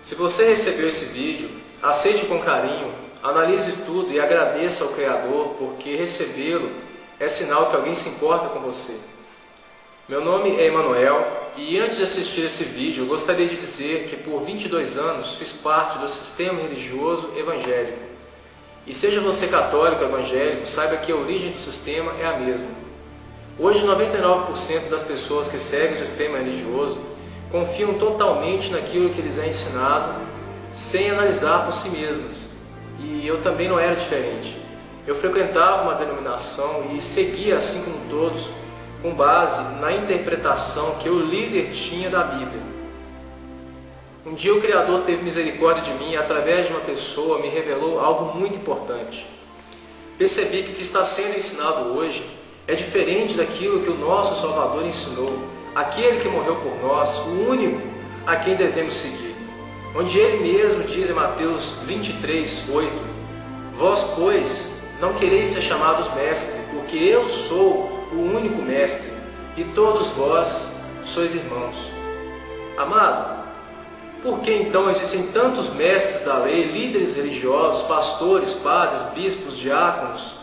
Se você recebeu esse vídeo, aceite com carinho, analise tudo e agradeça ao Criador, porque recebê-lo é sinal que alguém se importa com você. Meu nome é Emanuel e antes de assistir esse vídeo, eu gostaria de dizer que por 22 anos fiz parte do sistema religioso evangélico. E seja você católico ou evangélico, saiba que a origem do sistema é a mesma. Hoje, 99% das pessoas que seguem o sistema religioso confiam totalmente naquilo que lhes é ensinado, sem analisar por si mesmas. E eu também não era diferente. Eu frequentava uma denominação e seguia, assim como todos, com base na interpretação que o líder tinha da Bíblia. Um dia o Criador teve misericórdia de mim e, através de uma pessoa, me revelou algo muito importante. Percebi que o que está sendo ensinado hoje é diferente daquilo que o nosso Salvador ensinou, aquele que morreu por nós, o único a quem devemos seguir. Onde ele mesmo diz em Mateus 23:8: Vós, pois, não quereis ser chamados mestre, porque eu sou o único mestre, e todos vós sois irmãos. Amado, por que então existem tantos mestres da lei, líderes religiosos, pastores, padres, bispos, diáconos,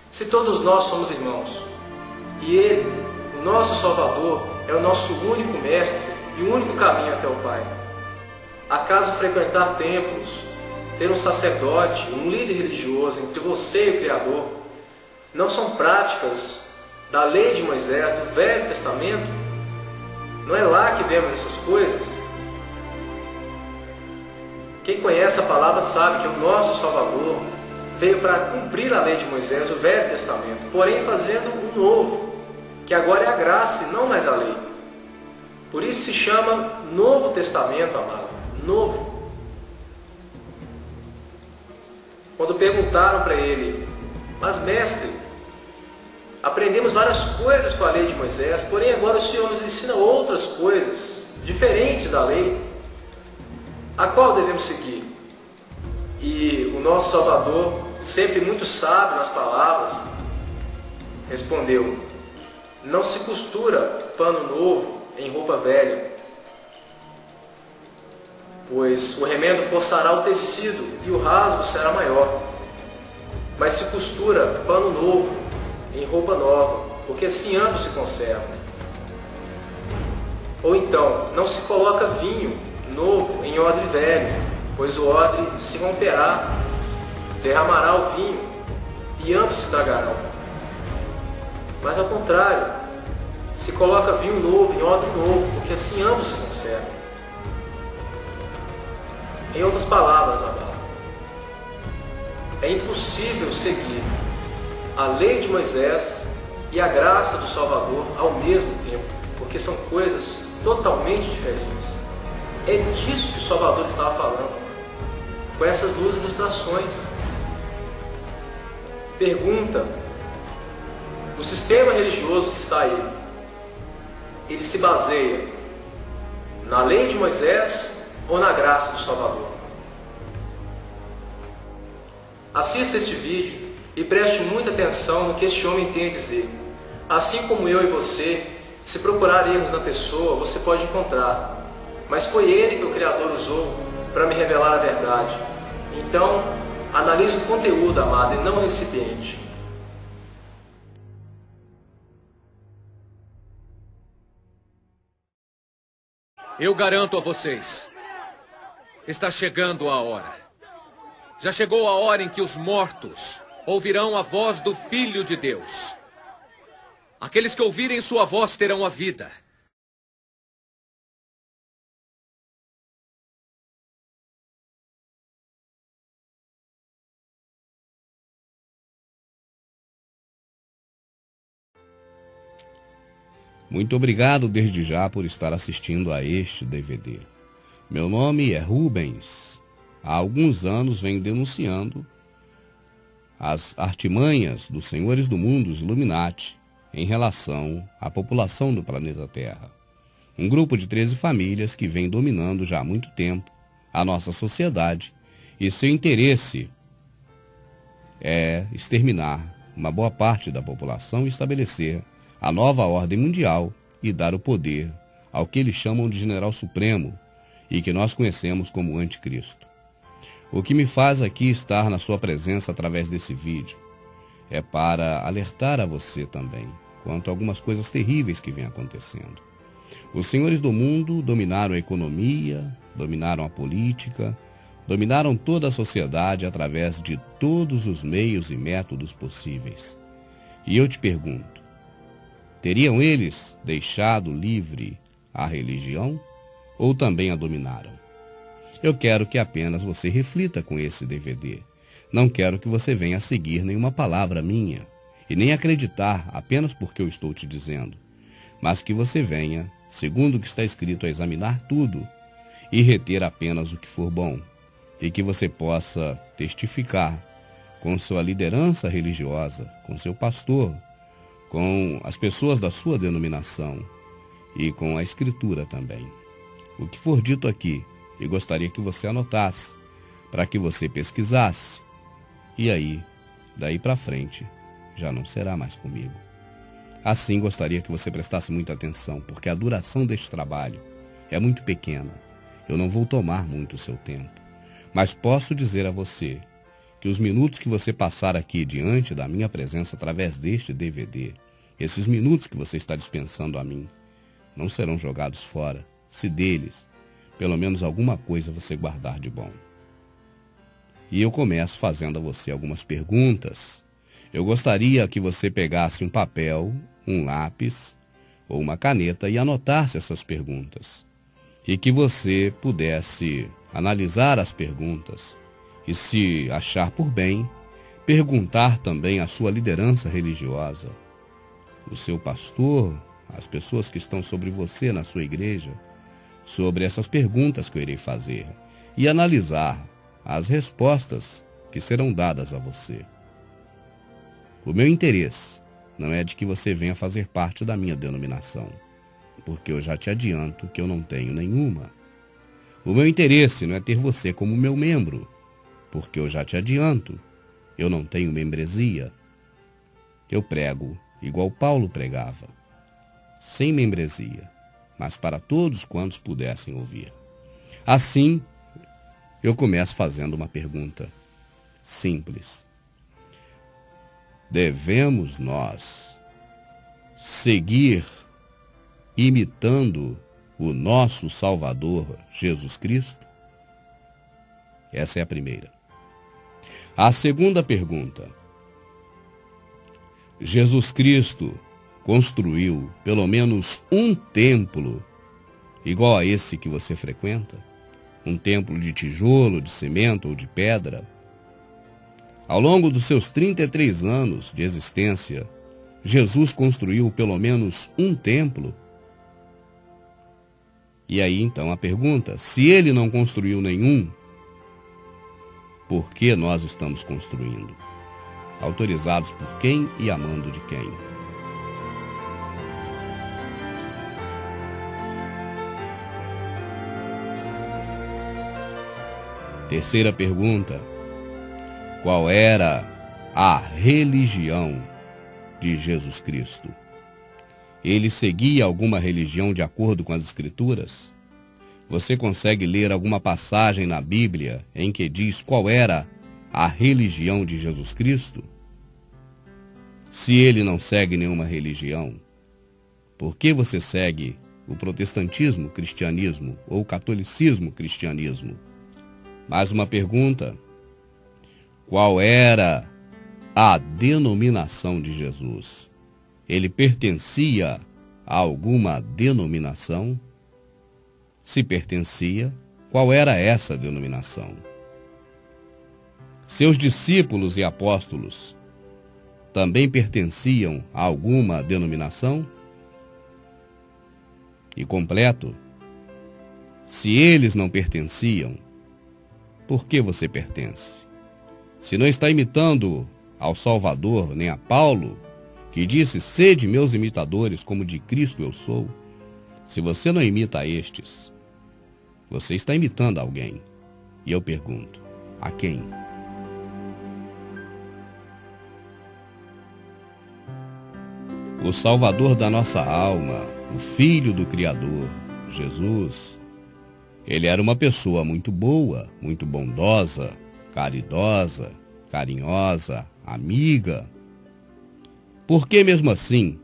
se todos nós somos irmãos? E ele, o nosso Salvador, é o nosso único mestre e o único caminho até o Pai. Acaso frequentar templos, ter um sacerdote, um líder religioso entre você e o Criador, não são práticas da lei de Moisés, do Velho Testamento? Não é lá que vemos essas coisas? Quem conhece a palavra sabe que o nosso Salvador veio para cumprir a lei de Moisés, o Velho Testamento, porém fazendo um novo, que agora é a graça e não mais a lei. Por isso se chama Novo Testamento, amado, novo. Quando perguntaram para ele: mas mestre, aprendemos várias coisas com a lei de Moisés, porém agora o Senhor nos ensina outras coisas, diferentes da lei, a qual devemos seguir? E o nosso Salvador, sempre muito sábio nas palavras, respondeu: não se costura pano novo em roupa velha, pois o remendo forçará o tecido e o rasgo será maior. Mas se costura pano novo em roupa nova, porque assim ambos se conservam. Ou então, não se coloca vinho novo em odre velho, pois o odre se romperá, derramará o vinho, e ambos se estragarão. Mas ao contrário, se coloca vinho novo em odre novo, porque assim ambos se conservam. Em outras palavras, amado, é impossível seguir a lei de Moisés e a graça do Salvador ao mesmo tempo, porque são coisas totalmente diferentes. É disso que o Salvador estava falando, com essas duas ilustrações. Pergunta: o sistema religioso que está aí, ele se baseia na lei de Moisés ou na graça do Salvador? Assista este vídeo e preste muita atenção no que este homem tem a dizer. Assim como eu e você, se procurar erros na pessoa, você pode encontrar. Mas foi ele que o Criador usou para me revelar a verdade. Então, analise o conteúdo, amado, e não o recipiente. Eu garanto a vocês, está chegando a hora. Já chegou a hora em que os mortos ouvirão a voz do Filho de Deus. Aqueles que ouvirem sua voz terão a vida. Muito obrigado desde já por estar assistindo a este DVD. Meu nome é Rubens. Há alguns anos venho denunciando as artimanhas dos senhores do mundo, os Illuminati, em relação à população do planeta Terra. Um grupo de 13 famílias que vem dominando já há muito tempo a nossa sociedade e seu interesse é exterminar uma boa parte da população e estabelecer a nova ordem mundial e dar o poder ao que eles chamam de General Supremo e que nós conhecemos como Anticristo. O que me faz aqui estar na sua presença através desse vídeo é para alertar a você também quanto a algumas coisas terríveis que vêm acontecendo. Os senhores do mundo dominaram a economia, dominaram a política, dominaram toda a sociedade através de todos os meios e métodos possíveis. E eu te pergunto, teriam eles deixado livre a religião ou também a dominaram? Eu quero que apenas você reflita com esse DVD. Não quero que você venha a seguir nenhuma palavra minha e nem acreditar apenas porque eu estou te dizendo, mas que você venha, segundo o que está escrito, a examinar tudo e reter apenas o que for bom, e que você possa testificar com sua liderança religiosa, com seu pastor, com as pessoas da sua denominação e com a Escritura também. O que for dito aqui, eu gostaria que você anotasse, para que você pesquisasse, e aí, daí para frente, já não será mais comigo. Assim, gostaria que você prestasse muita atenção, porque a duração deste trabalho é muito pequena. Eu não vou tomar muito o seu tempo, mas posso dizer a você que os minutos que você passar aqui diante da minha presença através deste DVD, esses minutos que você está dispensando a mim, não serão jogados fora, se deles, pelo menos alguma coisa você guardar de bom. E eu começo fazendo a você algumas perguntas. Eu gostaria que você pegasse um papel, um lápis ou uma caneta e anotasse essas perguntas. E que você pudesse analisar as perguntas e, se achar por bem, perguntar também à sua liderança religiosa, o seu pastor, as pessoas que estão sobre você na sua igreja, sobre essas perguntas que eu irei fazer e analisar as respostas que serão dadas a você. O meu interesse não é de que você venha fazer parte da minha denominação, porque eu já te adianto que eu não tenho nenhuma. O meu interesse não é ter você como meu membro, porque eu já te adianto, eu não tenho membresia. Eu prego igual Paulo pregava, sem membresia, mas para todos quantos pudessem ouvir. Assim, eu começo fazendo uma pergunta simples. Devemos nós seguir imitando o nosso Salvador Jesus Cristo? Essa é a primeira. A segunda pergunta. Jesus Cristo construiu pelo menos um templo igual a esse que você frequenta? Um templo de tijolo, de cimento ou de pedra? Ao longo dos seus 33 anos de existência, Jesus construiu pelo menos um templo? E aí então a pergunta, se ele não construiu nenhum, por que nós estamos construindo? Autorizados por quem e amando de quem? Terceira pergunta. Qual era a religião de Jesus Cristo? Ele seguia alguma religião de acordo com as Escrituras? Você consegue ler alguma passagem na Bíblia em que diz qual era a religião de Jesus Cristo? Se ele não segue nenhuma religião, por que você segue o protestantismo, cristianismo ou catolicismo, cristianismo? Mais uma pergunta. Qual era a denominação de Jesus? Ele pertencia a alguma denominação? Se pertencia, qual era essa denominação? Seus discípulos e apóstolos também pertenciam a alguma denominação? E completo, se eles não pertenciam, por que você pertence? Se não está imitando ao Salvador nem a Paulo, que disse, sede meus imitadores, como de Cristo eu sou, se você não imita a estes, você está imitando alguém. E eu pergunto, a quem? O Salvador da nossa alma, o Filho do Criador, Jesus, Ele era uma pessoa muito boa, muito bondosa, caridosa, carinhosa, amiga. Por que mesmo assim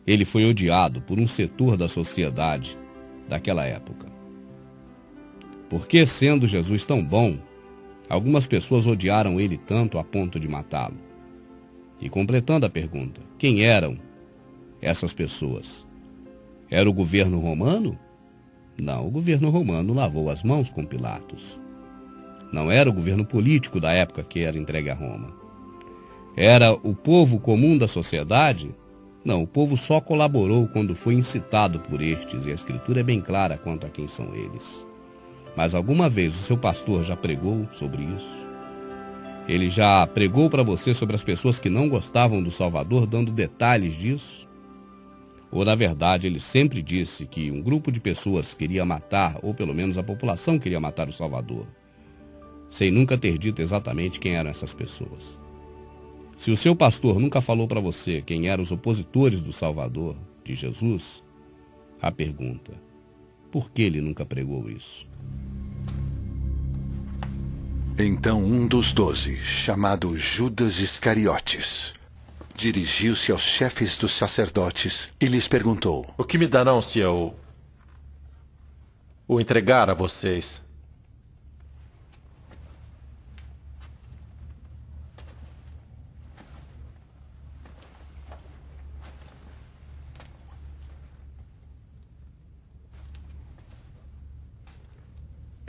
ele foi odiado por um setor da sociedade daquela época? Por que, sendo Jesus tão bom, algumas pessoas odiaram ele tanto a ponto de matá-lo? E completando a pergunta, quem eram essas pessoas? Era o governo romano? Não, o governo romano lavou as mãos com Pilatos. Não era o governo político da época que era entregue a Roma. Era o povo comum da sociedade? Não, o povo só colaborou quando foi incitado por estes, e a Escritura é bem clara quanto a quem são eles. Mas alguma vez o seu pastor já pregou sobre isso? Ele já pregou para você sobre as pessoas que não gostavam do Salvador, dando detalhes disso? Ou, na verdade, ele sempre disse que um grupo de pessoas queria matar, ou pelo menos a população queria matar o Salvador, sem nunca ter dito exatamente quem eram essas pessoas? Se o seu pastor nunca falou para você quem eram os opositores do Salvador, de Jesus, a pergunta, por que ele nunca pregou isso? Então um dos 12, chamado Judas Iscariotes, dirigiu-se aos chefes dos sacerdotes e lhes perguntou: O que me darão se eu o entregar a vocês?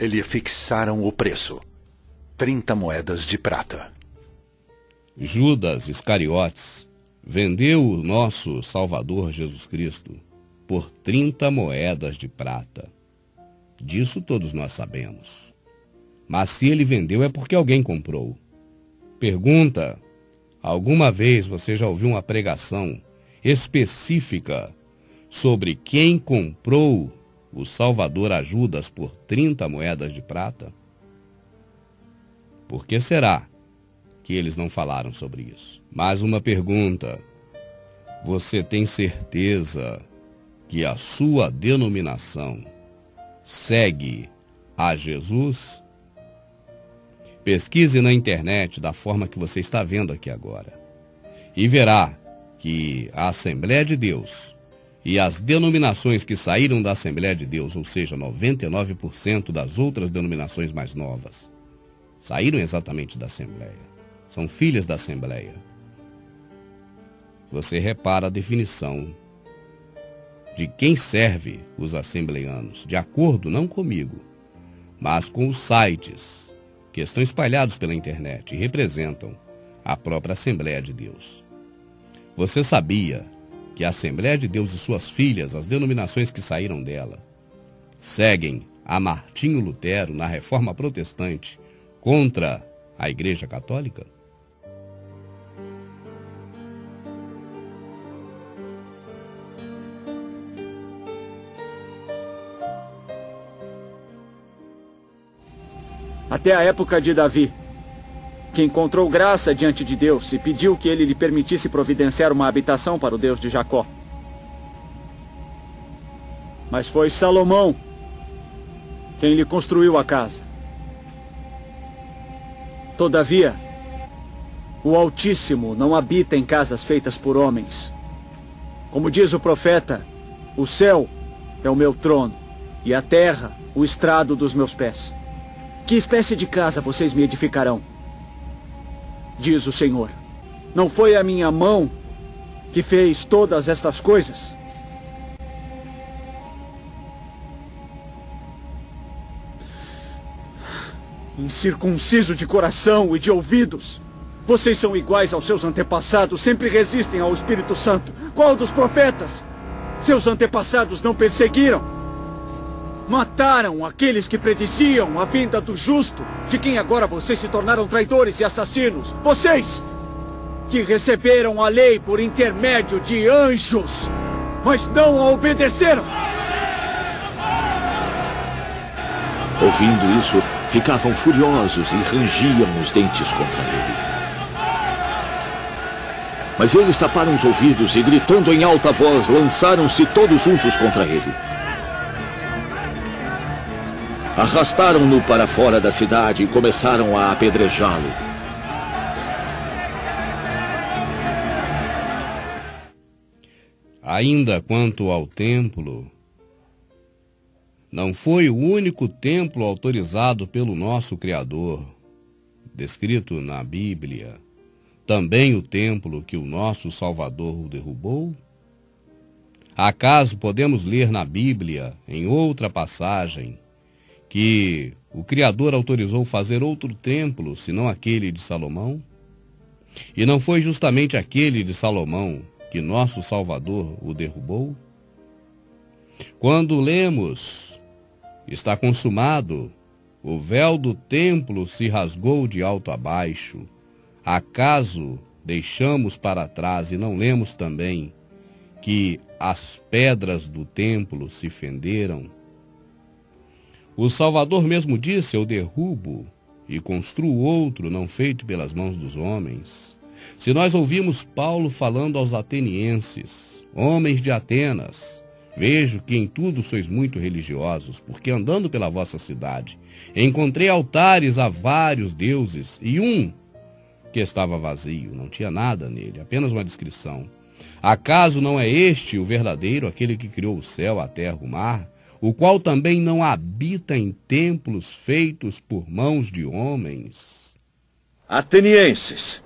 E lhe fixaram o preço, 30 moedas de prata. Judas Iscariotes vendeu o nosso Salvador Jesus Cristo por 30 moedas de prata. Disso todos nós sabemos. Mas se ele vendeu é porque alguém comprou. Pergunta, alguma vez você já ouviu uma pregação específica sobre quem comprou o Salvador a Judas por 30 moedas de prata? Por que será que eles não falaram sobre isso? Mais uma pergunta. Você tem certeza que a sua denominação segue a Jesus? Pesquise na internet da forma que você está vendo aqui agora e verá que a Assembleia de Deus e as denominações que saíram da Assembleia de Deus, ou seja, 99% das outras denominações mais novas, saíram exatamente da Assembleia. São filhas da Assembleia. Você repara a definição de quem serve os assembleianos, de acordo não comigo, mas com os sites que estão espalhados pela internet e representam a própria Assembleia de Deus. Você sabia que a Assembleia de Deus e suas filhas, as denominações que saíram dela, seguem a Martinho Lutero na Reforma Protestante contra a Igreja Católica? Até a época de Davi, que encontrou graça diante de Deus e pediu que ele lhe permitisse providenciar uma habitação para o Deus de Jacó. Mas foi Salomão quem lhe construiu a casa. Todavia, o Altíssimo não habita em casas feitas por homens. Como diz o profeta, o céu é o meu trono e a terra o estrado dos meus pés. Que espécie de casa vocês me edificarão? Diz o Senhor. Não foi a minha mão que fez todas estas coisas? Incircunciso de coração e de ouvidos, vocês são iguais aos seus antepassados, sempre resistem ao Espírito Santo. Qual dos profetas seus antepassados não perseguiram? Mataram aqueles que prediziam a vinda do justo, de quem agora vocês se tornaram traidores e assassinos. Vocês, que receberam a lei por intermédio de anjos, mas não a obedeceram. Ouvindo isso, ficavam furiosos e rangiam os dentes contra ele. Mas eles taparam os ouvidos e, gritando em alta voz, lançaram-se todos juntos contra ele. Arrastaram-no para fora da cidade e começaram a apedrejá-lo. Ainda quanto ao templo, não foi o único templo autorizado pelo nosso Criador, descrito na Bíblia, também o templo que o nosso Salvador derrubou? Acaso podemos ler na Bíblia, em outra passagem, que o Criador autorizou fazer outro templo, senão aquele de Salomão? E não foi justamente aquele de Salomão que nosso Salvador o derrubou? Quando lemos, está consumado, o véu do templo se rasgou de alto a baixo, acaso deixamos para trás e não lemos também que as pedras do templo se fenderam? O Salvador mesmo disse: eu derrubo e construo outro não feito pelas mãos dos homens. Se nós ouvimos Paulo falando aos atenienses, homens de Atenas, vejo que em tudo sois muito religiosos, porque andando pela vossa cidade, encontrei altares a vários deuses, e um que estava vazio, não tinha nada nele, apenas uma descrição. Acaso não é este o verdadeiro, aquele que criou o céu, a terra, o mar, o qual também não habita em templos feitos por mãos de homens? Atenienses,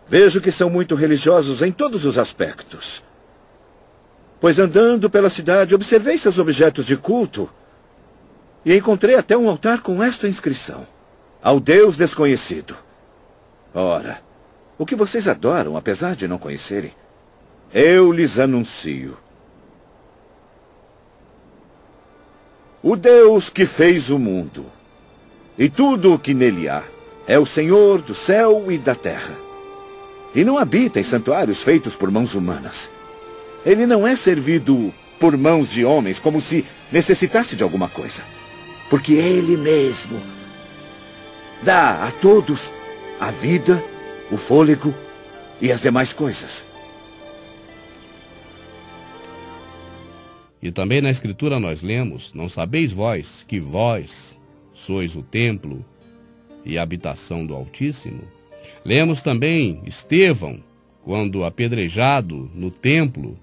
vejo que são muito religiosos em todos os aspectos. Pois andando pela cidade, observei seus objetos de culto e encontrei até um altar com esta inscrição: ao Deus desconhecido. Ora, o que vocês adoram, apesar de não conhecerem, eu lhes anuncio. O Deus que fez o mundo e tudo o que nele há é o Senhor do céu e da terra. E não habita em santuários feitos por mãos humanas. Ele não é servido por mãos de homens como se necessitasse de alguma coisa. Porque ele mesmo dá a todos a vida, o fôlego e as demais coisas. E também na Escritura nós lemos: não sabeis vós que vós sois o templo e a habitação do Altíssimo? Lemos também Estevão, quando apedrejado no templo,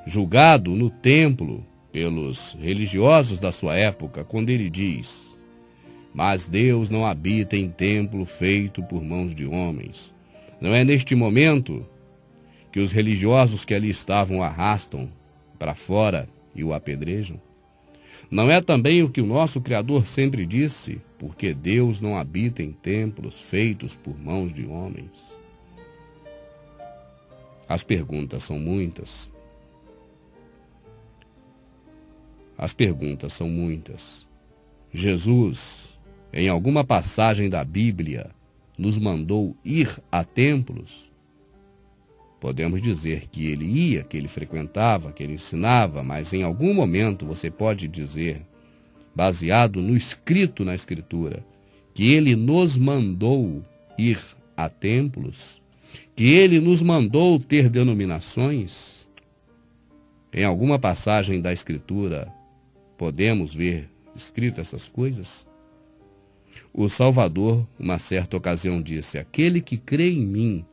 julgado no templo pelos religiosos da sua época, quando ele diz: mas Deus não habita em templo feito por mãos de homens. Não é neste momento que os religiosos que ali estavam o arrastam para fora e o apedrejam? Não é também o que o nosso Criador sempre disse: porque Deus não habita em templos feitos por mãos de homens? As perguntas são muitas. As perguntas são muitas. Jesus, em alguma passagem da Bíblia, nos mandou ir a templos? Podemos dizer que ele ia, que ele frequentava, que ele ensinava, mas em algum momento você pode dizer, baseado no escrito na Escritura, que ele nos mandou ir a templos? Que ele nos mandou ter denominações? Em alguma passagem da Escritura podemos ver escrito essas coisas? O Salvador, uma certa ocasião, disse: aquele que crê em mim,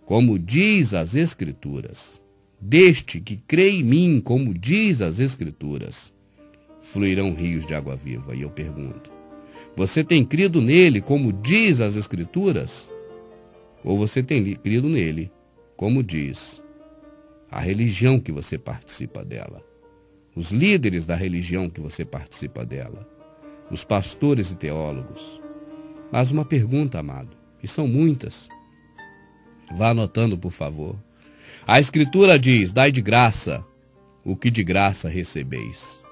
como diz as Escrituras, deste que crê em mim, como diz as Escrituras, fluirão rios de água viva. E eu pergunto: você tem crido nele como diz as Escrituras? Ou você tem crido nele como diz a religião que você participa dela, os líderes da religião que você participa dela, os pastores e teólogos? Mas uma pergunta, amado, e são muitas. Vá anotando, por favor. A Escritura diz: dai de graça o que de graça recebeis.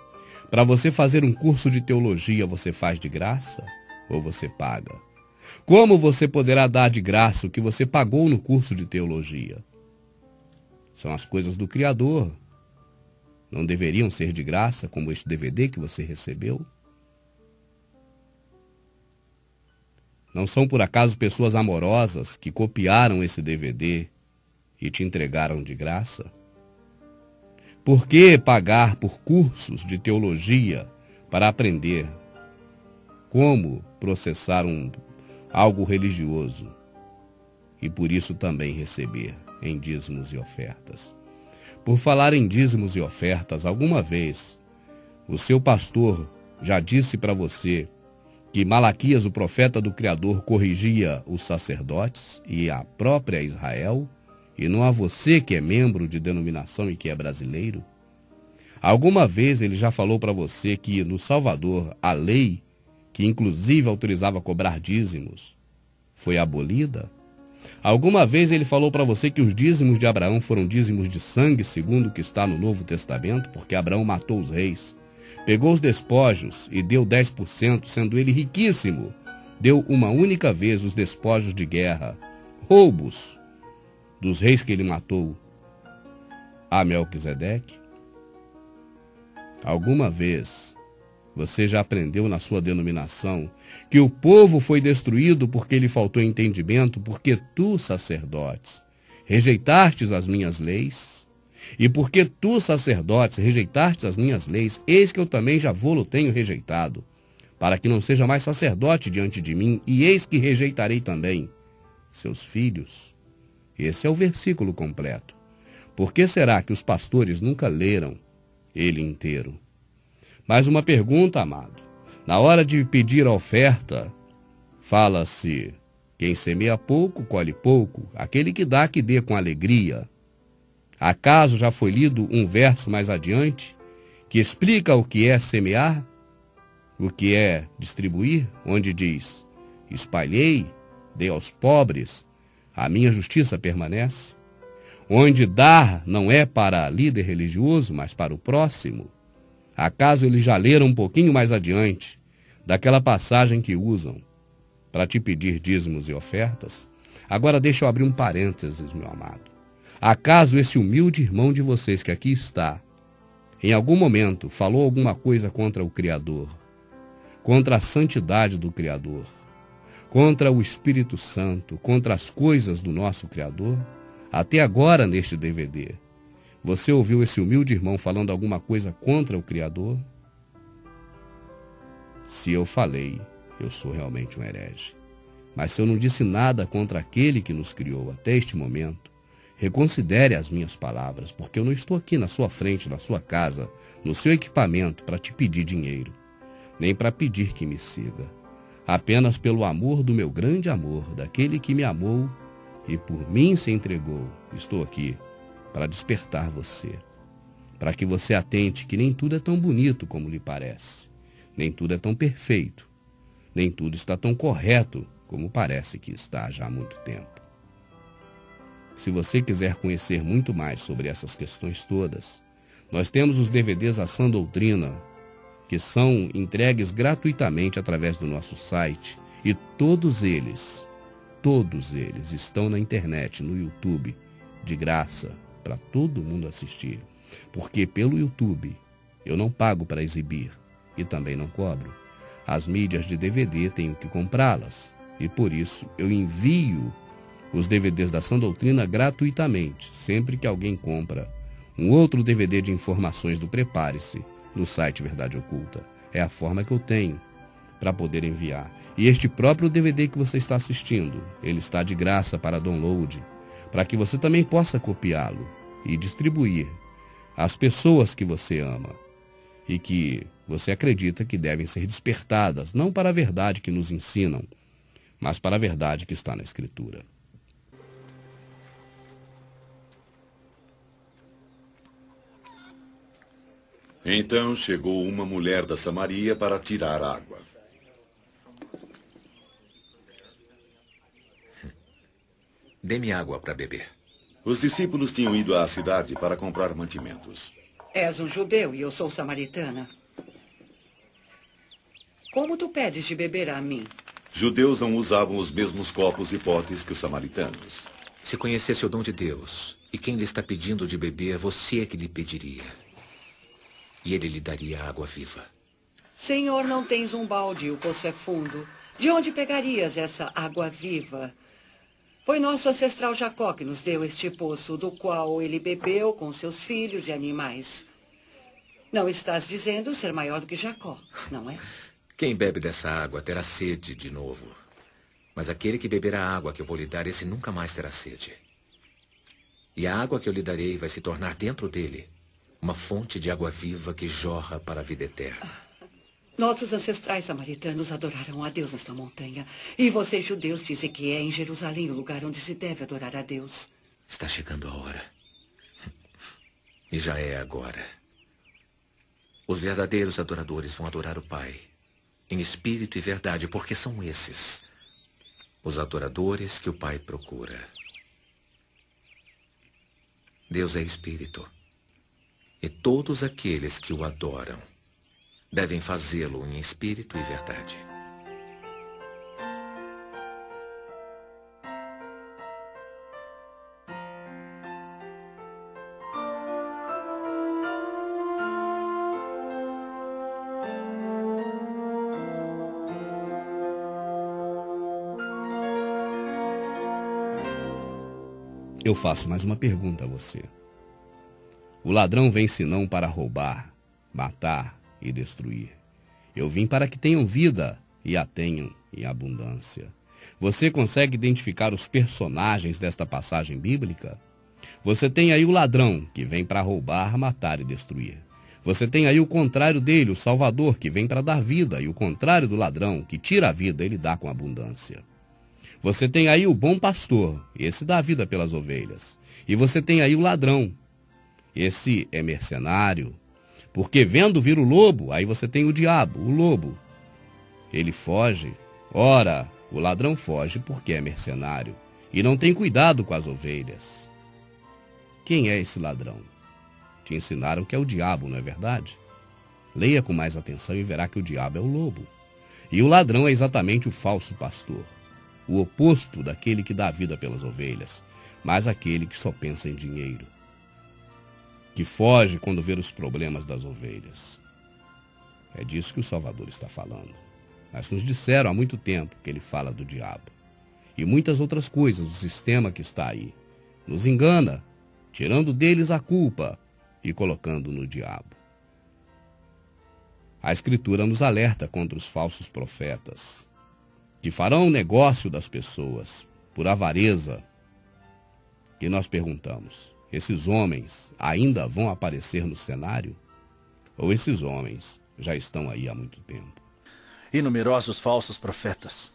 Para você fazer um curso de teologia, você faz de graça ou você paga? Como você poderá dar de graça o que você pagou no curso de teologia? São as coisas do Criador. Não deveriam ser de graça, como este DVD que você recebeu? Não são por acaso pessoas amorosas que copiaram esse DVD e te entregaram de graça? Por que pagar por cursos de teologia, para aprender como processar algo religioso e por isso também receber em dízimos e ofertas. Por falar em dízimos e ofertas, alguma vez o seu pastor já disse para você que Malaquias, o profeta do Criador, corrigia os sacerdotes e a própria Israel, e não a você que é membro de denominação e que é brasileiro? Alguma vez ele já falou para você que no Salvador a lei, que inclusive autorizava cobrar dízimos, foi abolida? Alguma vez ele falou para você que os dízimos de Abraão foram dízimos de sangue, segundo o que está no Novo Testamento, porque Abraão matou os reis, pegou os despojos e deu 10%, sendo ele riquíssimo, deu uma única vez os despojos de guerra, roubos dos reis que ele matou a Melquisedeque? Alguma vez você já aprendeu na sua denominação que o povo foi destruído porque lhe faltou entendimento, porque tu, sacerdotes, rejeitastes as minhas leis? E porque tu, sacerdotes, rejeitastes as minhas leis, eis que eu também já vou-lo tenho rejeitado, para que não seja mais sacerdote diante de mim, e eis que rejeitarei também seus filhos. Esse é o versículo completo. Por que será que os pastores nunca leram ele inteiro? Mais uma pergunta, amado. Na hora de pedir a oferta, fala-se: quem semeia pouco, colhe pouco. Aquele que dá, que dê com alegria. Acaso já foi lido um verso mais adiante que explica o que é semear, o que é distribuir, onde diz: espalhei, dei aos pobres, a minha justiça permanece? Onde dar não é para líder religioso, mas para o próximo? Acaso eles já leram um pouquinho mais adiante daquela passagem que usam para te pedir dízimos e ofertas? Agora deixa eu abrir um parênteses, meu amado. Acaso esse humilde irmão de vocês que aqui está, em algum momento falou alguma coisa contra o Criador, contra a santidade do Criador, contra o Espírito Santo, contra as coisas do nosso Criador? Até agora neste DVD, você ouviu esse humilde irmão falando alguma coisa contra o Criador? Se eu falei, eu sou realmente um herege. Mas se eu não disse nada contra aquele que nos criou até este momento, reconsidere as minhas palavras, porque eu não estou aqui na sua frente, na sua casa, no seu equipamento para te pedir dinheiro, nem para pedir que me siga. Apenas pelo amor do meu grande amor, daquele que me amou e por mim se entregou, estou aqui para despertar você, para que você atente que nem tudo é tão bonito como lhe parece, nem tudo é tão perfeito, nem tudo está tão correto como parece que está já há muito tempo. Se você quiser conhecer muito mais sobre essas questões todas, nós temos os DVDs A Sã Doutrina, que são entregues gratuitamente através do nosso site, e todos eles estão na internet, no YouTube, de graça, para todo mundo assistir. Porque pelo YouTube eu não pago para exibir e também não cobro. As mídias de DVD tenho que comprá-las, e por isso eu envio os DVDs da Sã Doutrina gratuitamente, sempre que alguém compra um outro DVD de informações do Prepare-se no site Verdade Oculta. É a forma que eu tenho para poder enviar. E este próprio DVD que você está assistindo, ele está de graça para download, para que você também possa copiá-lo e distribuir às pessoas que você ama e que você acredita que devem ser despertadas, não para a verdade que nos ensinam, mas para a verdade que está na Escritura. Então chegou uma mulher da Samaria para tirar água. Dê-me água para beber. Os discípulos tinham ido à cidade para comprar mantimentos. És um judeu e eu sou samaritana. Como tu pedes de beber a mim? Judeus não usavam os mesmos copos e potes que os samaritanos. Se conhecesse o dom de Deus e quem lhe está pedindo de beber, você é que lhe pediria. E ele lhe daria água viva. Senhor, não tens um balde e o poço é fundo. De onde pegarias essa água viva? Foi nosso ancestral Jacó que nos deu este poço, do qual ele bebeu com seus filhos e animais. Não estás dizendo ser maior do que Jacó, não é? Quem bebe dessa água terá sede de novo. Mas aquele que beber a água que eu vou lhe dar, esse nunca mais terá sede. E a água que eu lhe darei vai se tornar dentro dele uma fonte de água viva que jorra para a vida eterna. Nossos ancestrais samaritanos adoraram a Deus nesta montanha. E vocês, judeus, dizem que é em Jerusalém o lugar onde se deve adorar a Deus. Está chegando a hora. E já é agora. Os verdadeiros adoradores vão adorar o Pai, em espírito e verdade, porque são esses os adoradores que o Pai procura. Deus é espírito, e todos aqueles que o adoram devem fazê-lo em espírito e verdade. Eu faço mais uma pergunta a você. O ladrão vem senão para roubar, matar e destruir. Eu vim para que tenham vida e a tenham em abundância. Você consegue identificar os personagens desta passagem bíblica? Você tem aí o ladrão, que vem para roubar, matar e destruir. Você tem aí o contrário dele, o Salvador, que vem para dar vida, e o contrário do ladrão, que tira a vida, ele dá com abundância. Você tem aí o bom pastor, esse dá vida pelas ovelhas. E você tem aí o ladrão, esse é mercenário, porque vendo vir o lobo, aí você tem o diabo, o lobo. Ele foge. Ora, o ladrão foge porque é mercenário e não tem cuidado com as ovelhas. Quem é esse ladrão? Te ensinaram que é o diabo, não é verdade? Leia com mais atenção e verá que o diabo é o lobo. E o ladrão é exatamente o falso pastor, o oposto daquele que dá vida pelas ovelhas, mas aquele que só pensa em dinheiro, que foge quando vê os problemas das ovelhas. É disso que o Salvador está falando. Mas nos disseram há muito tempo que ele fala do diabo. E muitas outras coisas, o sistema que está aí, nos engana, tirando deles a culpa e colocando no diabo. A Escritura nos alerta contra os falsos profetas, que farão negócio das pessoas por avareza. E nós perguntamos, esses homens ainda vão aparecer no cenário? Ou esses homens já estão aí há muito tempo? E numerosos falsos profetas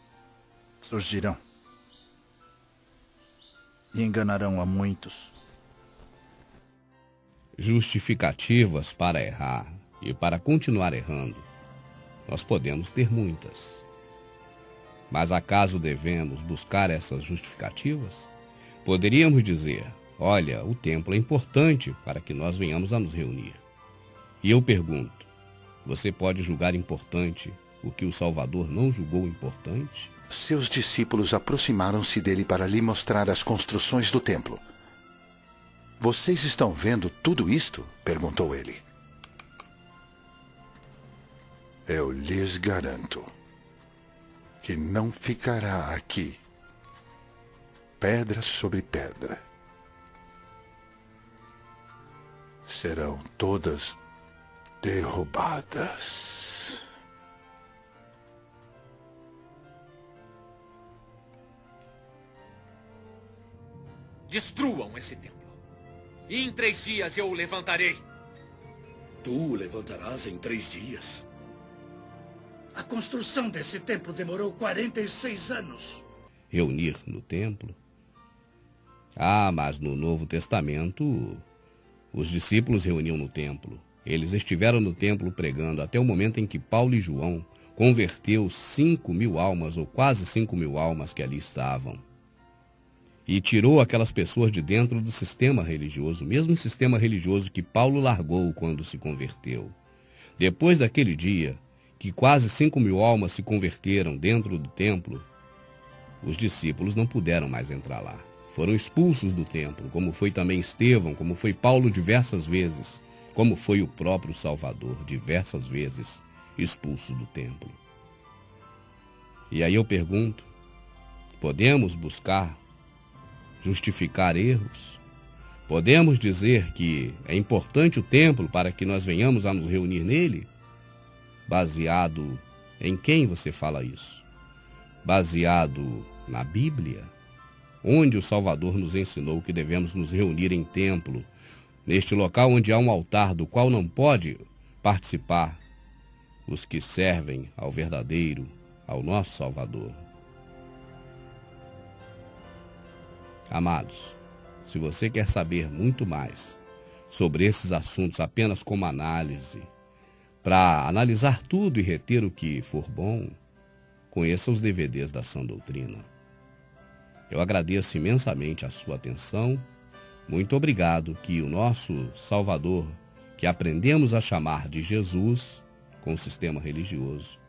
surgirão e enganarão a muitos. Justificativas para errar e para continuar errando, nós podemos ter muitas. Mas acaso devemos buscar essas justificativas? Poderíamos dizer, olha, o templo é importante para que nós venhamos a nos reunir. E eu pergunto, você pode julgar importante o que o Salvador não julgou importante? Seus discípulos aproximaram-se dele para lhe mostrar as construções do templo. Vocês estão vendo tudo isto? Perguntou ele. Eu lhes garanto que não ficará aqui pedra sobre pedra. Serão todas derrubadas. Destruam esse templo. E em 3 dias eu o levantarei. Tu o levantarás em 3 dias? A construção desse templo demorou 46 anos. Reunir no templo? Ah, mas no Novo Testamento, os discípulos reuniam no templo. Eles estiveram no templo pregando até o momento em que Paulo e João converteu 5.000 almas, ou quase 5.000 almas que ali estavam. E tirou aquelas pessoas de dentro do sistema religioso, o mesmo sistema religioso que Paulo largou quando se converteu. Depois daquele dia, que quase 5.000 almas se converteram dentro do templo, os discípulos não puderam mais entrar lá. Foram expulsos do templo, como foi também Estevão, como foi Paulo diversas vezes, como foi o próprio Salvador diversas vezes expulso do templo. E aí eu pergunto, podemos buscar justificar erros? Podemos dizer que é importante o templo para que nós venhamos a nos reunir nele? Baseado em quem você fala isso? Baseado na Bíblia, onde o Salvador nos ensinou que devemos nos reunir em templo, neste local onde há um altar do qual não pode participar os que servem ao verdadeiro, ao nosso Salvador. Amados, se você quer saber muito mais sobre esses assuntos apenas como análise, para analisar tudo e reter o que for bom, conheça os DVDs da Sã Doutrina. Eu agradeço imensamente a sua atenção. Muito obrigado, que o nosso Salvador, que aprendemos a chamar de Jesus, com o sistema religioso,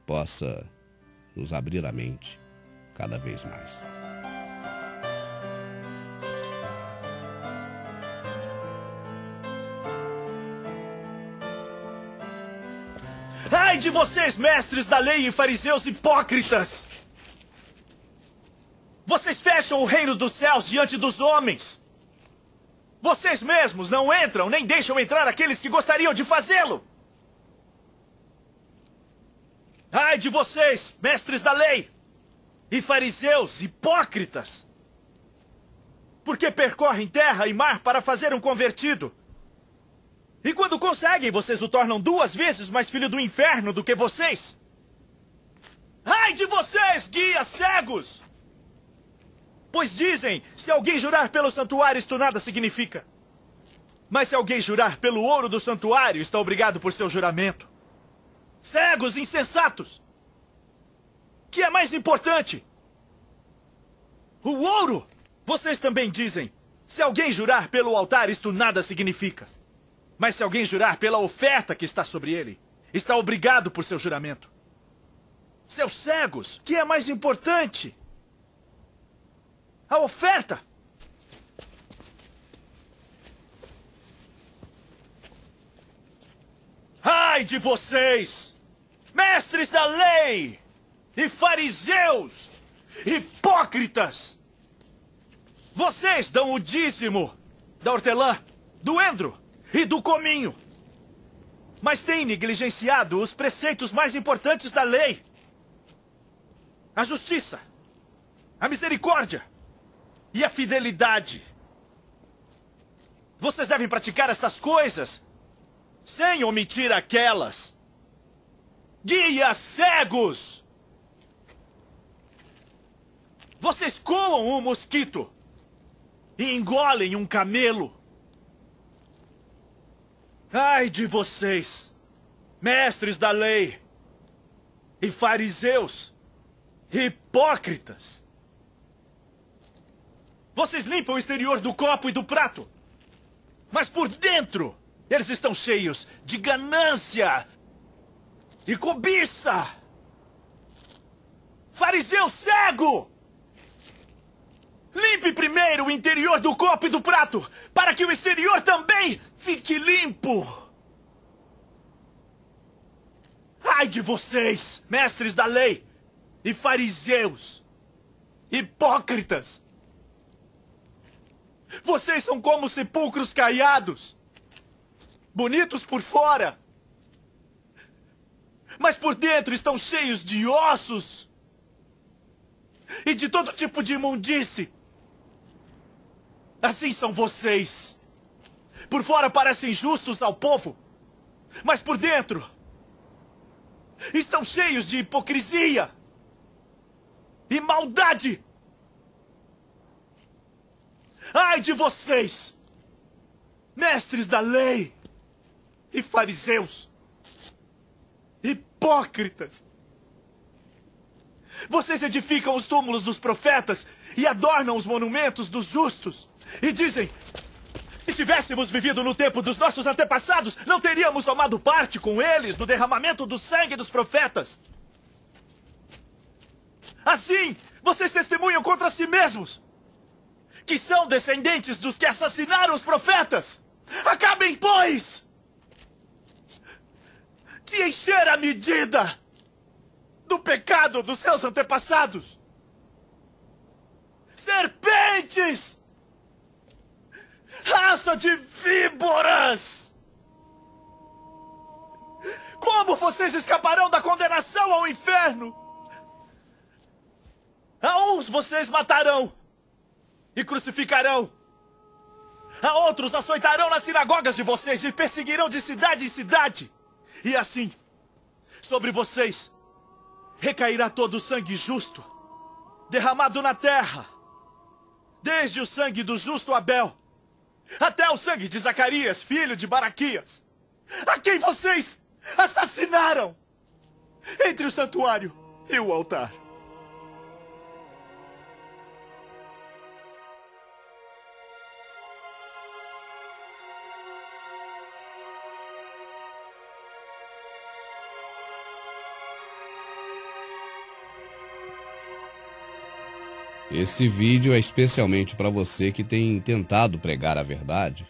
possa nos abrir a mente cada vez mais. Ai de vocês, mestres da lei e fariseus hipócritas! Vocês fecham o reino dos céus diante dos homens. Vocês mesmos não entram, nem deixam entrar aqueles que gostariam de fazê-lo. Ai de vocês, mestres da lei e fariseus hipócritas! Porque percorrem terra e mar para fazer um convertido. E quando conseguem, vocês o tornam 2 vezes mais filho do inferno do que vocês. Ai de vocês, guias cegos! Pois dizem, se alguém jurar pelo santuário, isto nada significa. Mas se alguém jurar pelo ouro do santuário, está obrigado por seu juramento. Cegos insensatos! Que é mais importante? O ouro! Vocês também dizem, se alguém jurar pelo altar, isto nada significa. Mas se alguém jurar pela oferta que está sobre ele, está obrigado por seu juramento. Seus cegos, que é mais importante? A oferta! Ai de vocês, mestres da lei e fariseus, hipócritas! Vocês dão o dízimo da hortelã, do endro e do cominho, mas têm negligenciado os preceitos mais importantes da lei: a justiça, a misericórdia e a fidelidade. Vocês devem praticar essas coisas sem omitir aquelas. Guias cegos! Vocês coam um mosquito e engolem um camelo. Ai de vocês, mestres da lei e fariseus hipócritas! Vocês limpam o exterior do copo e do prato, mas por dentro eles estão cheios de ganância e cobiça. Fariseu cego! Limpe primeiro o interior do copo e do prato, para que o exterior também fique limpo. Ai de vocês, mestres da lei e fariseus hipócritas! Vocês são como sepulcros caiados, bonitos por fora, mas por dentro estão cheios de ossos e de todo tipo de imundície. Assim são vocês. Por fora parecem justos ao povo, mas por dentro estão cheios de hipocrisia e maldade. Ai de vocês, mestres da lei e fariseus hipócritas! Vocês edificam os túmulos dos profetas e adornam os monumentos dos justos. E dizem, se tivéssemos vivido no tempo dos nossos antepassados, não teríamos tomado parte com eles no derramamento do sangue dos profetas. Assim, vocês testemunham contra si mesmos, que são descendentes dos que assassinaram os profetas. Acabem, pois, de encher a medida do pecado dos seus antepassados. Serpentes! Raça de víboras! Como vocês escaparão da condenação ao inferno? A uns vocês matarão e crucificarão. A outros açoitarão nas sinagogas de vocês e perseguirão de cidade em cidade. E assim, sobre vocês, recairá todo o sangue justo, derramado na terra. Desde o sangue do justo Abel, até o sangue de Zacarias, filho de Baraquias, a quem vocês assassinaram entre o santuário e o altar. Esse vídeo é especialmente para você que tem tentado pregar a verdade.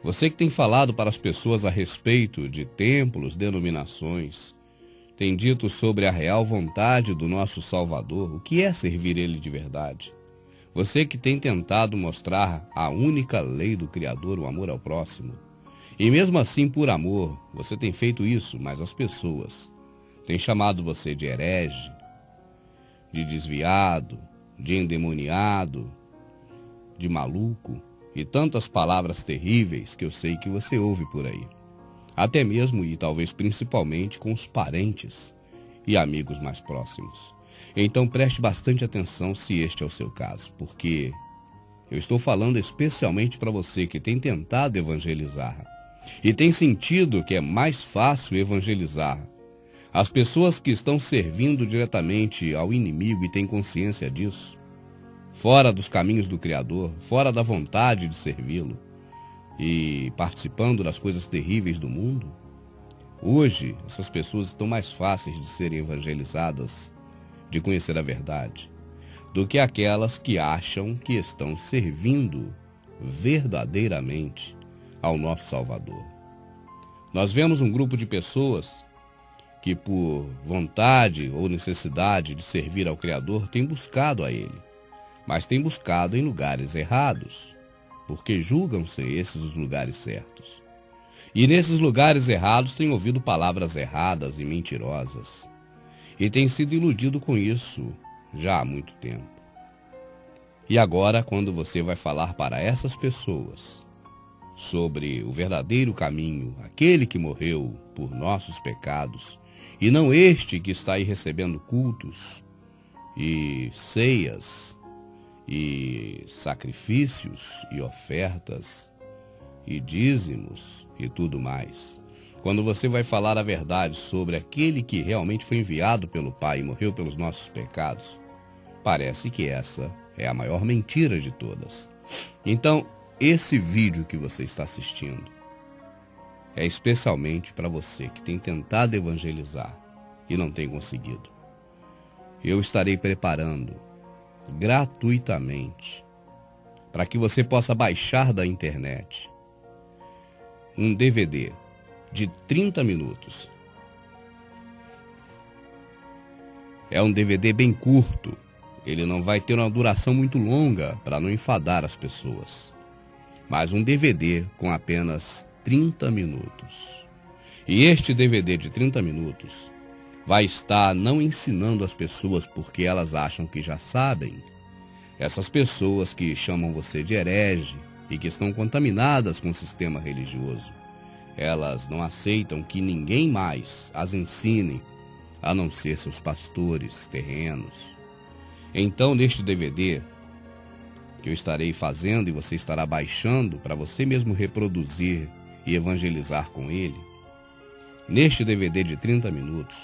Você que tem falado para as pessoas a respeito de templos, denominações, tem dito sobre a real vontade do nosso Salvador, o que é servir Ele de verdade. Você que tem tentado mostrar a única lei do Criador, o amor ao próximo. E mesmo assim, por amor, você tem feito isso, mas as pessoas têm chamado você de herege, de desviado, de endemoniado, de maluco e tantas palavras terríveis que eu sei que você ouve por aí. Até mesmo e talvez principalmente com os parentes e amigos mais próximos. Então preste bastante atenção se este é o seu caso, porque eu estou falando especialmente para você que tem tentado evangelizar e tem sentido que é mais fácil evangelizar as pessoas que estão servindo diretamente ao inimigo e têm consciência disso, fora dos caminhos do Criador, fora da vontade de servi-lo e participando das coisas terríveis do mundo. Hoje, essas pessoas estão mais fáceis de serem evangelizadas, de conhecer a verdade, do que aquelas que acham que estão servindo verdadeiramente ao nosso Salvador. Nós vemos um grupo de pessoas que por vontade ou necessidade de servir ao Criador tem buscado a Ele, mas tem buscado em lugares errados, porque julgam-se esses os lugares certos. E nesses lugares errados têm ouvido palavras erradas e mentirosas, e tem sido iludido com isso já há muito tempo. E agora, quando você vai falar para essas pessoas sobre o verdadeiro caminho, aquele que morreu por nossos pecados, e não este que está aí recebendo cultos e ceias e sacrifícios e ofertas e dízimos e tudo mais. Quando você vai falar a verdade sobre aquele que realmente foi enviado pelo Pai e morreu pelos nossos pecados, parece que essa é a maior mentira de todas. Então, esse vídeo que você está assistindo é especialmente para você que tem tentado evangelizar e não tem conseguido. Eu estarei preparando gratuitamente para que você possa baixar da internet um DVD de 30 minutos. É um DVD bem curto. Ele não vai ter uma duração muito longa para não enfadar as pessoas. Mas um DVD com apenas 30 minutos. E este DVD de 30 minutos vai estar não ensinando as pessoas porque elas acham que já sabem. Essas pessoas que chamam você de herege e que estão contaminadas com o sistema religioso, elas não aceitam que ninguém mais as ensine a não ser seus pastores terrenos. Então, neste DVD que eu estarei fazendo e você estará baixando para você mesmo reproduzir e evangelizar com ele, neste DVD de 30 minutos,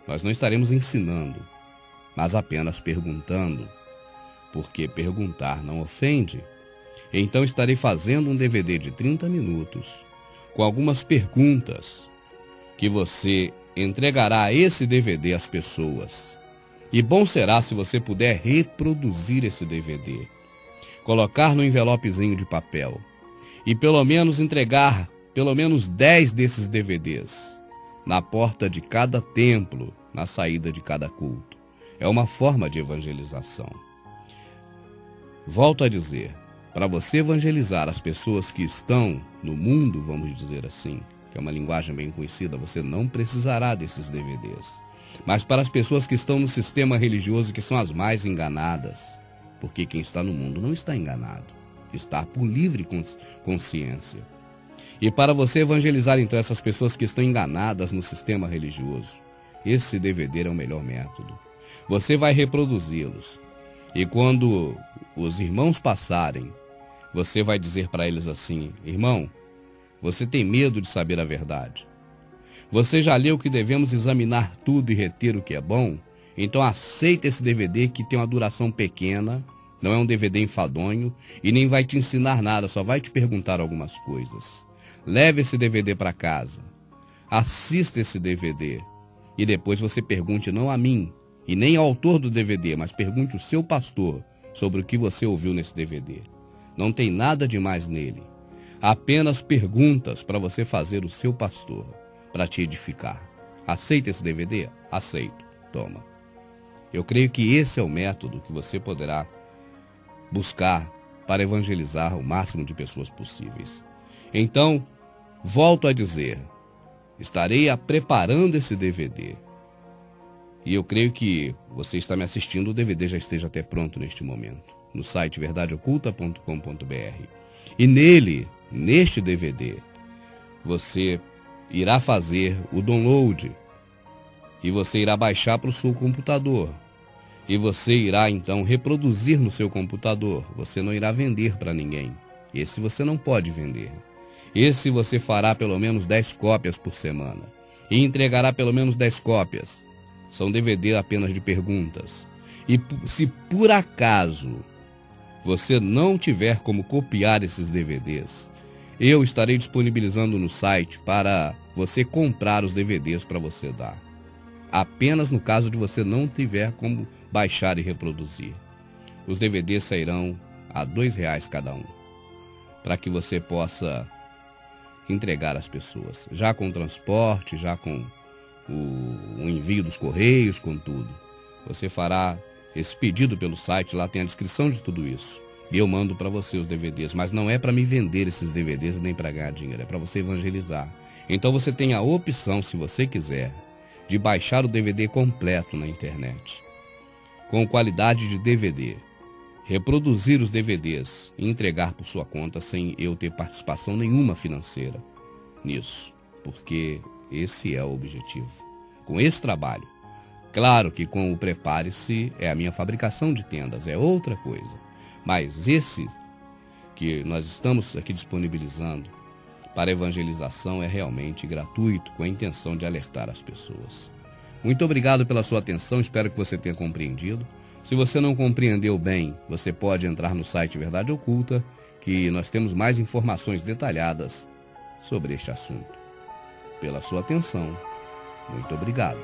nós não estaremos ensinando, mas apenas perguntando, porque perguntar não ofende. Então estarei fazendo um DVD de 30 minutos com algumas perguntas que você entregará esse DVD às pessoas. E bom será se você puder reproduzir esse DVD, colocar no envelopezinho de papel e pelo menos entregar pelo menos 10 desses DVDs na porta de cada templo, na saída de cada culto. É uma forma de evangelização. Volto a dizer, para você evangelizar as pessoas que estão no mundo, vamos dizer assim, que é uma linguagem bem conhecida, você não precisará desses DVDs. Mas para as pessoas que estão no sistema religioso, que são as mais enganadas, porque quem está no mundo não está enganado, está por livre consciência. E para você evangelizar então essas pessoas que estão enganadas no sistema religioso, esse DVD é o melhor método. Você vai reproduzi-los. E quando os irmãos passarem, você vai dizer para eles assim: irmão, você tem medo de saber a verdade? Você já leu que devemos examinar tudo e reter o que é bom? Então aceita esse DVD que tem uma duração pequena, não é um DVD enfadonho e nem vai te ensinar nada, só vai te perguntar algumas coisas. Leve esse DVD para casa, assista esse DVD e depois você pergunte não a mim e nem ao autor do DVD, mas pergunte o seu pastor sobre o que você ouviu nesse DVD. Não tem nada demais nele, apenas perguntas para você fazer o seu pastor, para te edificar. Aceita esse DVD? Aceito. Toma. Eu creio que esse é o método que você poderá buscar para evangelizar o máximo de pessoas possíveis. Então, volto a dizer, estarei preparando esse DVD. E eu creio que você está me assistindo, o DVD já esteja até pronto neste momento, no site verdadeoculta.com.br. E neste DVD, você irá fazer o download e você irá baixar para o seu computador. E você irá então reproduzir no seu computador. Você não irá vender para ninguém. Esse você não pode vender. Esse você fará pelo menos 10 cópias por semana. E entregará pelo menos 10 cópias. São DVD apenas de perguntas. E se por acaso você não tiver como copiar esses DVDs, eu estarei disponibilizando no site para você comprar os DVDs para você dar. Apenas no caso de você não tiver como baixar e reproduzir. Os DVDs sairão a R$2 cada um, para que você possa entregar às pessoas, já com transporte, já com o envio dos correios, com tudo. Você fará esse pedido pelo site, lá tem a descrição de tudo isso. E eu mando para você os DVDs, mas não é para me vender esses DVDs nem para ganhar dinheiro, é para você evangelizar. Então você tem a opção, se você quiser, de baixar o DVD completo na internet, com qualidade de DVD, reproduzir os DVDs e entregar por sua conta sem eu ter participação nenhuma financeira nisso, porque esse é o objetivo. Com esse trabalho, claro que com o Prepare-se é a minha fabricação de tendas, é outra coisa, mas esse que nós estamos aqui disponibilizando para evangelização é realmente gratuito, com a intenção de alertar as pessoas. Muito obrigado pela sua atenção, espero que você tenha compreendido. Se você não compreendeu bem, você pode entrar no site Verdade Oculta, que nós temos mais informações detalhadas sobre este assunto. Pela sua atenção, muito obrigado.